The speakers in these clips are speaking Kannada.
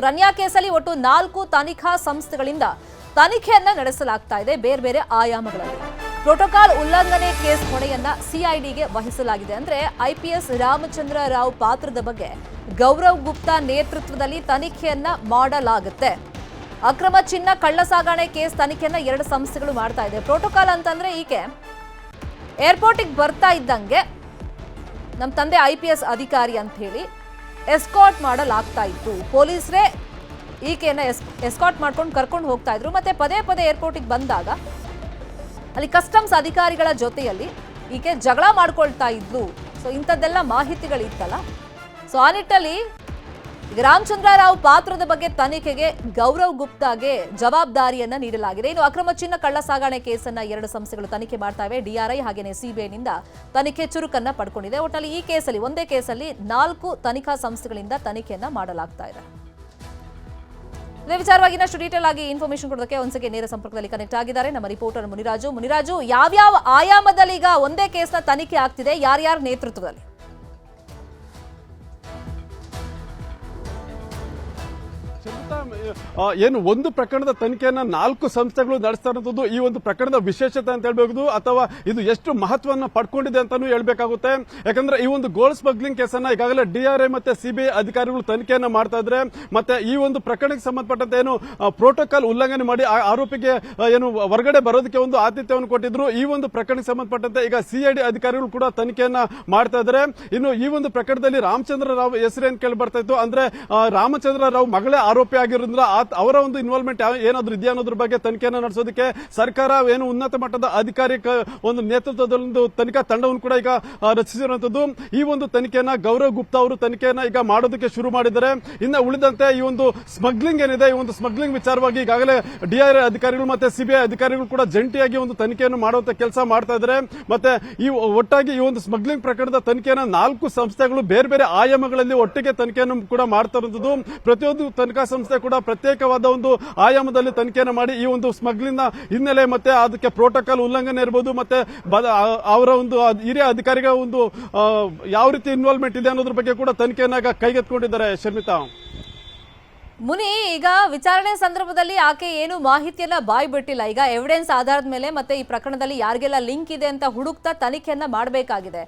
ರನ್ಯಾ ಕೇಸಲ್ಲಿ ಒಟ್ಟು 4 ತನಿಖಾ ಸಂಸ್ಥೆಗಳಿಂದ ತನಿಖೆಯನ್ನ ನಡೆಸಲಾಗ್ತಾ ಇದೆ ಬೇರೆ ಬೇರೆ ಆಯಾಮಗಳಲ್ಲಿ. ಪ್ರೋಟೋಕಾಲ್ ಉಲ್ಲಂಘನೆ ಕೇಸ್ ಹೊಣೆಯನ್ನ ಸಿಐಡಿಗೆ ವಹಿಸಲಾಗಿದೆ. ಅಂದ್ರೆ ಐಪಿಎಸ್ ರಾಮಚಂದ್ರ ರಾವ್ ಪಾತ್ರದ ಬಗ್ಗೆ ಗೌರವ್ ಗುಪ್ತಾ ನೇತೃತ್ವದಲ್ಲಿ ತನಿಖೆಯನ್ನ ಮಾಡಲಾಗುತ್ತೆ. ಅಕ್ರಮ ಚಿನ್ನ ಕಳ್ಳಸಾಗಣೆ ಕೇಸ್ ತನಿಖೆಯನ್ನ 2 ಸಂಸ್ಥೆಗಳು ಮಾಡ್ತಾ ಇದೆ. ಪ್ರೋಟೋಕಾಲ್ ಅಂತಂದ್ರೆ ಈಕೆ ಏರ್ಪೋರ್ಟಿಗೆ ಬರ್ತಾ ಇದ್ದಂಗೆ ನಮ್ಮ ತಂದೆ ಐಪಿಎಸ್ ಅಧಿಕಾರಿ ಅಂತ ಹೇಳಿ ಎಸ್ಕಾರ್ಟ್ ಮಾಡಲಾಗ್ತಾ ಇತ್ತು. ಪೊಲೀಸರೇ ಈಕೆಯನ್ನ ಎಸ್ಕಾರ್ಟ್ ಮಾಡ್ಕೊಂಡು ಕರ್ಕೊಂಡು ಹೋಗ್ತಾ ಇದ್ರು. ಮತ್ತೆ ಪದೇ ಪದೇ ಏರ್ಪೋರ್ಟಿಗೆ ಬಂದಾಗ ಅಲ್ಲಿ ಕಸ್ಟಮ್ಸ್ ಅಧಿಕಾರಿಗಳ ಜೊತೆಯಲ್ಲಿ ಈಕೆ ಜಗಳ ಮಾಡ್ಕೊಳ್ತಾ ಇದ್ಲು. ಸೊ ಇಂಥದ್ದೆಲ್ಲ ಮಾಹಿತಿಗಳಿತ್ತಲ್ಲ. ಸೊ ಆ ನಿಟ್ಟಲ್ಲಿ ರಾಮಚಂದ್ರ ರಾವ್ ಪಾತ್ರದ ಬಗ್ಗೆ ತನಿಖೆಗೆ ಗೌರವ್ ಗುಪ್ತಾಗೆ ಜವಾಬ್ದಾರಿಯನ್ನ ನೀಡಲಾಗಿದೆ. ಇನ್ನು ಅಕ್ರಮ ಚಿನ್ನ ಕಳ್ಳ ಸಾಗಣೆ ಕೇಸನ್ನ 2 ಸಂಸ್ಥೆಗಳು ತನಿಖೆ ಮಾಡ್ತಾ ಇವೆ. ಡಿಆರ್ಐ ಹಾಗೇನೆ ಸಿಬಿಐನಿಂದ ತನಿಖೆ ಚುರುಕನ್ನ ಪಡ್ಕೊಂಡಿದೆ. ಒಟ್ಟಲ್ಲಿ ಈ ಕೇಸಲ್ಲಿ ಒಂದೇ ಕೇಸಲ್ಲಿ 4 ತನಿಖಾ ಸಂಸ್ಥೆಗಳಿಂದ ತನಿಖೆಯನ್ನ ಮಾಡಲಾಗ್ತಾ ಇದೆ. ಇದೇ ವಿಚಾರವಾಗಿ ಇನ್ನಷ್ಟು ಡೀಟೇಲ್ ಆಗಿ ಇನ್ಫಾರ್ಮೇಶನ್ ಕೊಡೋದಕ್ಕೆ ಒಂದ್ಸಗೆ ನೇರ ಸಂಪರ್ಕದಲ್ಲಿ ಕನೆಕ್ಟ್ ಆಗಿದ್ದಾರೆ ನಮ್ಮ ರಿಪೋರ್ಟರ್ ಮುನಿರಾಜು. ಯಾವ್ಯಾವ ಆಯಾಮದಲ್ಲಿ ಈಗ ಒಂದೇ ಕೇಸ್ನ ತನಿಖೆ ಆಗ್ತಿದೆ, ಯಾರ್ಯಾರ ನೇತೃತ್ವದಲ್ಲಿ? ಏನು ಒಂದು ಪ್ರಕರಣದ ತನಿಖೆಯನ್ನ 4 ಸಂಸ್ಥೆಗಳು ನಡೆಸ್ತಾ ಇರುವಂತದ್ದು ಈ ಒಂದು ಪ್ರಕರಣದ ವಿಶೇಷತೆ ಅಂತ ಹೇಳ್ಬಹುದು, ಅಥವಾ ಇದು ಎಷ್ಟು ಮಹತ್ವವನ್ನು ಪಡ್ಕೊಂಡಿದೆ ಅಂತಾನೂ ಹೇಳ್ಬೇಕಾಗುತ್ತೆ. ಯಾಕಂದ್ರೆ ಈ ಒಂದು ಗೋಲ್ಡ್ ಸ್ಮಗ್ಲಿಂಗ್ ಕೇಸನ್ನ ಈಗಾಗಲೇ ಡಿಆರ್ಐ ಮತ್ತೆ ಸಿಬಿಐ ಅಧಿಕಾರಿಗಳು ತನಿಖೆಯನ್ನ ಮಾಡ್ತಾ ಇದ್ರೆ, ಮತ್ತೆ ಈ ಒಂದು ಪ್ರಕರಣಕ್ಕೆ ಸಂಬಂಧಪಟ್ಟಂತೆ ಏನು ಪ್ರೋಟೋಕಾಲ್ ಉಲ್ಲಂಘನೆ ಮಾಡಿ ಆರೋಪಿಗೆ ಏನು ಹೊರಗಡೆ ಬರೋದಕ್ಕೆ ಒಂದು ಆತಿಥ್ಯವನ್ನು ಕೊಟ್ಟಿದ್ರು. ಈ ಒಂದು ಪ್ರಕರಣಕ್ಕೆ ಸಂಬಂಧಪಟ್ಟಂತೆ ಈಗ ಸಿಐಡಿ ಅಧಿಕಾರಿಗಳು ಕೂಡ ತನಿಖೆಯನ್ನ ಮಾಡ್ತಾ ಇದ್ದಾರೆ. ಇನ್ನು ಈ ಒಂದು ಪ್ರಕರಣದಲ್ಲಿ ರಾಮಚಂದ್ರ ರಾವ್ ಹೆಸರೇನು ಕೇಳಿ ಬರ್ತಾ ಇತ್ತು ಅಂದ್ರೆ ರಾಮಚಂದ್ರ ರಾವ್ ಮಗಳೇ ಆರೋಪಿ ಆಗಿರೋದ್ರಿಂದ ಅವರ ಒಂದು ಇನ್ವಾಲ್ವ್ಮೆಂಟ್ ಏನಾದ್ರೂ ಇದೆಯಾ ಅನ್ನೋದ್ರ ಬಗ್ಗೆ ತನಿಖೆಯನ್ನು ನಡೆಸೋದಕ್ಕೆ ಸರ್ಕಾರ ಏನು ಉನ್ನತ ಮಟ್ಟದ ಅಧಿಕಾರಿ ಒಂದು ನೇತೃತ್ವದೊಂದು ತನಿಖಾ ತಂಡವನ್ನು ಕೂಡ ಈಗ ರಚಿಸಿರುವಂತದ್ದು. ಈ ಒಂದು ತನಿಖೆಯನ್ನ ಗೌರವ್ ಗುಪ್ತಾ ಅವರು ತನಿಖೆಯನ್ನ ಈಗ ಮಾಡೋದಕ್ಕೆ ಶುರು ಮಾಡಿದ್ದಾರೆ. ಇನ್ನು ಉಳಿದಂತೆ ಈ ಒಂದು ಸ್ಮಗ್ಲಿಂಗ್ ಏನಿದೆ, ಈ ಒಂದು ಸ್ಮಗ್ಲಿಂಗ್ ವಿಚಾರವಾಗಿ ಈಗಾಗಲೇ ಡಿಆರ್ಐ ಅಧಿಕಾರಿಗಳು ಮತ್ತೆ ಸಿಬಿಐ ಅಧಿಕಾರಿಗಳು ಕೂಡ ಜಂಟಿಯಾಗಿ ಒಂದು ತನಿಖೆಯನ್ನು ಮಾಡುವಂತ ಕೆಲಸ ಮಾಡ್ತಾ ಇದ್ದಾರೆ. ಮತ್ತೆ ಈ ಒಟ್ಟಾಗಿ ಈ ಒಂದು ಸ್ಮಗ್ಲಿಂಗ್ ಪ್ರಕರಣದ ತನಿಖೆಯನ್ನ 4 ಸಂಸ್ಥೆಗಳು ಬೇರೆ ಬೇರೆ ಆಯಾಮಗಳಲ್ಲಿ ಒಟ್ಟಿಗೆ ತನಿಖೆಯನ್ನು ಕೂಡ ಮಾಡ್ತಾ ಇರುವಂತದ್ದು. ಪ್ರತಿಯೊಂದು ತನಿಖಾ ಸಂಸ್ಥೆ ಕೂಡ ಪ್ರತ್ಯೇಕವಾದ ಒಂದು ಆಯಾಮದಲ್ಲಿ ತನಿಖೆಯನ್ನು ಮಾಡಿ ಈ ಒಂದು ಸ್ಮಗ್ಲಿಂಗ್ ಹಿನ್ನೆಲೆ ಮತ್ತೆ ಅದಕ್ಕೆ ಪ್ರೋಟೋಕಾಲ್ ಉಲ್ಲಂಘನೆ ಇರಬಹುದು, ಮತ್ತೆ ಅವರ ಒಂದು ಹಿರಿಯ ಅಧಿಕಾರಿಗಳ ಒಂದು ಯಾವ ರೀತಿ ಇನ್ವಾಲ್ವ್ಮೆಂಟ್ ಇದೆ ಅನ್ನೋದ್ರ ಬಗ್ಗೆ ಕೂಡ ತನಿಖೆಯನ್ನ ಕೈಗೆತ್ತಿಕೊಂಡಿದ್ದಾರೆ. ಶರ್ಮಿತಾ, ಮುನಿ, ಈಗ ವಿಚಾರಣೆ ಸಂದರ್ಭದಲ್ಲಿ ಆಕೆ ಏನು ಮಾಹಿತಿಯನ್ನ ಬಾಯ್ ಬಿಟ್ಟಿಲ್ಲ. ಈಗ ಎವಿಡೆನ್ಸ್ ಆಧಾರದ ಮೇಲೆ ಮತ್ತೆ ಈ ಪ್ರಕರಣದಲ್ಲಿ ಯಾರಿಗೆಲ್ಲ ಲಿಂಕ್ ಇದೆ ಅಂತ ಹುಡುಕ್ತಾ ತನಿಖೆಯನ್ನ ಮಾಡಬೇಕಾಗಿದೆ.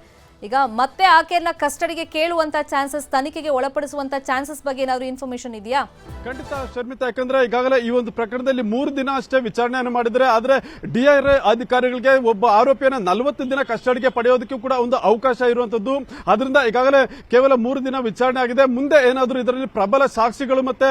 ಈಗ ಮತ್ತೆ ಆಕೆಯನ್ನ ಕಸ್ಟಡಿಗೆ ಕೇಳುವಂತ ಚಾನ್ಸಸ್, ತನಿಖೆಗೆ ಒಳಪಡಿಸುವಂತ ಚಾನ್ಸಸ್ ಬಗ್ಗೆ ಏನಾದರೂ ಇನ್ಫಾರ್ಮೇಶನ್ ಇದೆಯಾ? ಖಂಡಿತ ಶರ್ಮಿತಾ, ಯಾಕಂದ್ರೆ ಈಗಾಗಲೇ ಈ ಒಂದು ಪ್ರಕರಣದಲ್ಲಿ 3 ದಿನ ಅಷ್ಟೇ ವಿಚಾರಣೆಯನ್ನು ಮಾಡಿದ್ರೆ, ಆದ್ರೆ ಡಿಆರ್ಐ ಅಧಿಕಾರಿಗಳಿಗೆ ಒಬ್ಬ ಆರೋಪಿಯನ್ನ 40 ದಿನ ಕಸ್ಟಡಿಗೆ ಪಡೆಯೋದಕ್ಕೂ ಕೂಡ ಒಂದು ಅವಕಾಶ ಇರುವಂತದ್ದು. ಅದರಿಂದ ಈಗಾಗಲೇ ಕೇವಲ 3 ದಿನ ವಿಚಾರಣೆ ಆಗಿದೆ. ಮುಂದೆ ಏನಾದರೂ ಇದರಲ್ಲಿ ಪ್ರಬಲ ಸಾಕ್ಷಿಗಳು ಮತ್ತೆ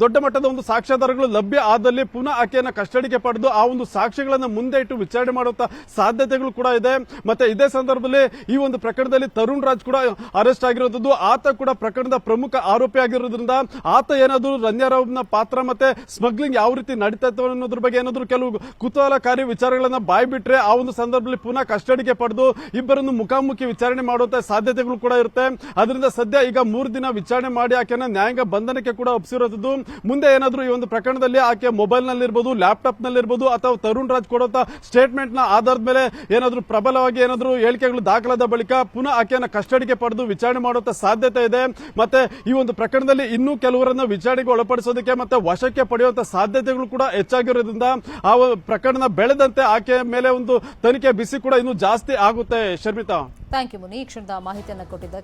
ದೊಡ್ಡ ಮಟ್ಟದ ಒಂದು ಸಾಕ್ಷ್ಯಾಧಾರಗಳು ಲಭ್ಯ ಆದಲ್ಲಿ ಪುನಃ ಆಕೆಯನ್ನ ಕಸ್ಟಡಿಗೆ ಪಡೆದು ಆ ಒಂದು ಸಾಕ್ಷಿಗಳನ್ನ ಮುಂದೆ ಇಟ್ಟು ವಿಚಾರಣೆ ಮಾಡುವಂತ ಸಾಧ್ಯತೆಗಳು ಕೂಡ ಇದೆ. ಮತ್ತೆ ಇದೇ ಸಂದರ್ಭದಲ್ಲಿ ಈ ಒಂದು ಪ್ರಕರಣದಲ್ಲಿ ತರುಣ್ ರಾಜ್ ಕೂಡ ಅರೆಸ್ಟ್ ಆಗಿರುವಂತದ್ದು. ಆತ ಕೂಡ ಪ್ರಕರಣದ ಪ್ರಮುಖ ಆರೋಪಿ ಆಗಿರೋದ್ರಿಂದ ಆತ ಏನಾದರೂ ರನ್ಯಾರಾವ್ನ ಪಾತ್ರ ಮತ್ತೆ ಸ್ಮಗ್ಲಿಂಗ್ ಯಾವ ರೀತಿ ನಡೀತಾ ಇತ್ತು ಅನ್ನೋದ್ರ ಬಗ್ಗೆ ಏನಾದರೂ ಕೆಲವು ಕುತೂಹಲಕಾರಿ ವಿಚಾರಗಳನ್ನ ಬಾಯ್ಬಿಟ್ರೆ ಆ ಒಂದು ಸಂದರ್ಭದಲ್ಲಿ ಪುನಃ ಕಸ್ಟಡಿಗೆ ಪಡೆದು ಇಬ್ಬರನ್ನು ಮುಖಾಮುಖಿ ವಿಚಾರಣೆ ಮಾಡುವಂತ ಸಾಧ್ಯತೆಗಳು ಕೂಡ ಇರುತ್ತೆ. ಅದರಿಂದ ಸದ್ಯ ಈಗ 3 ದಿನ ವಿಚಾರಣೆ ಮಾಡಿ ಆಕೆನ ನ್ಯಾಯಾಂಗ ಬಂಧನಕ್ಕೆ ಕೂಡ ಒಪ್ಪಿಸಿರೋದು. ಮುಂದೆ ಏನಾದರೂ ಈ ಒಂದು ಪ್ರಕರಣದಲ್ಲಿ ಆಕೆ ಮೊಬೈಲ್ ನಲ್ಲಿರ್ಬೋದು, ಲ್ಯಾಪ್ಟಾಪ್ ನಲ್ಲಿರ್ಬೋದು, ಅಥವಾ ತರುಣ್ ರಾಜ್ ಕೊಡುವಂತ ಸ್ಟೇಟ್ಮೆಂಟ್ ನ ಆಧಾರದ ಮೇಲೆ ಏನಾದರೂ ಪ್ರಬಲವಾಗಿ ಏನಾದರೂ ಹೇಳಿಕೆಗಳು ದಾಖಲಾದ ಬಳಿಕ ಪುನಃ ಆಕೆಯನ್ನು ಕಸ್ಟಡಿಗೆ ಪಡೆದು ವಿಚಾರಣೆ ಮಾಡುವಂತ ಸಾಧ್ಯತೆ ಇದೆ. ಮತ್ತೆ ಈ ಒಂದು ಪ್ರಕರಣದಲ್ಲಿ ಇನ್ನೂ ಕೆಲವರನ್ನು ವಿಚಾರಣೆಗೆ ಒಳಪಡಿಸೋದಕ್ಕೆ ಮತ್ತೆ ವಶಕ್ಕೆ ಪಡೆಯುವಂತ ಸಾಧ್ಯತೆಗಳು ಕೂಡ ಹೆಚ್ಚಾಗಿರೋದ್ರಿಂದ ಆ ಪ್ರಕರಣ ಬೆಳೆದಂತೆ ಆಕೆಯ ಮೇಲೆ ಒಂದು ತನಿಖೆ ಬಿಸಿ ಕೂಡ ಇನ್ನೂ ಜಾಸ್ತಿ ಆಗುತ್ತೆ. ಶರ್ಮಿತಾ, ಥ್ಯಾಂಕ್ ಯು ಮುನಿ, ಈ ಕ್ಷಣದ ಮಾಹಿತಿಯನ್ನು ಕೊಟ್ಟಿದ್ದ